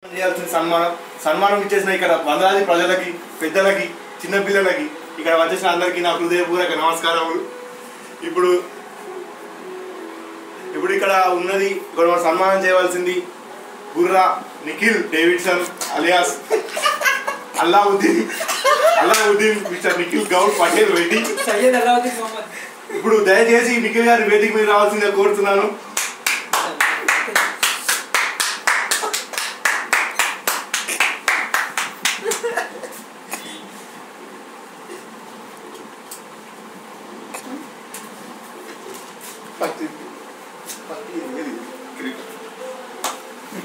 చేయాల్సిన సన్మానం ఇచ్చేసిన ఇక్కడ వందలాది ప్రజలకి, పెద్దలకి, చిన్నపిల్లలకి, ఇక్కడ వచ్చేసిన అందరికీ నా హృదయపూర్వక నమస్కారములు. ఇప్పుడు ఇక్కడ ఉన్నది, ఇక్కడ మనం సన్మానం చేయవలసింది Burra Nikhil Davidson alias Allauddin mister Nikhil Goud Patel Reddy. ఇప్పుడు దయచేసి నిఖిల్ గారి వేదిక మీద రావాల్సిందిగా కోరుతున్నాను.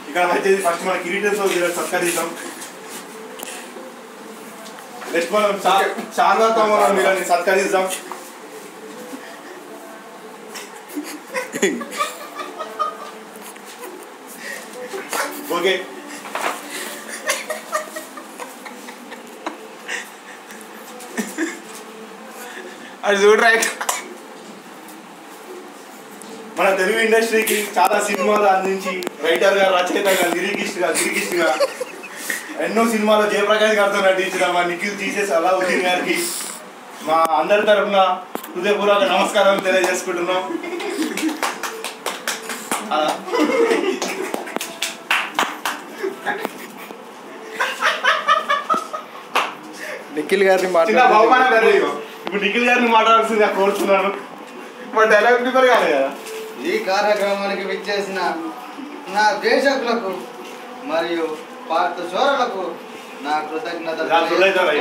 ఇక్కడ వచ్చేసి ఫస్ట్ మన కిరీటంతో సత్కరిస్తాం. నెక్స్ట్ మనం శారదాతో మనం వీళ్ళని సత్కరిస్తాం. ఓకే, అది చూడరా. మన తెలుగు ఇండస్ట్రీకి చాలా సినిమాలు అందించి రైటర్గా, రచయితగా, లిరికిస్ట్గా ఎన్నో సినిమాలు జయప్రకాష్ గారితో నటించిన మా నిఖిల్ జీసస్ అల్లావుద్దీన్ గారికి మా అందరి తరఫున హృదయపూర్వక నమస్కారాలు తెలియజేసుకుంటున్నాం. నిఖిల్ గారిని ఇప్పుడు నిఖిల్ గారిని మాట్లాడాల్సిందిగా కోరుతున్నాను. మా డైలాగ్ ప్రిపేర్ కాలేదు కదా. ఈ కార్యక్రమానికి విచ్చేసిన నా దేశకులకు మరియు పార్థ చోరులకు నా కృతజ్ఞతలు.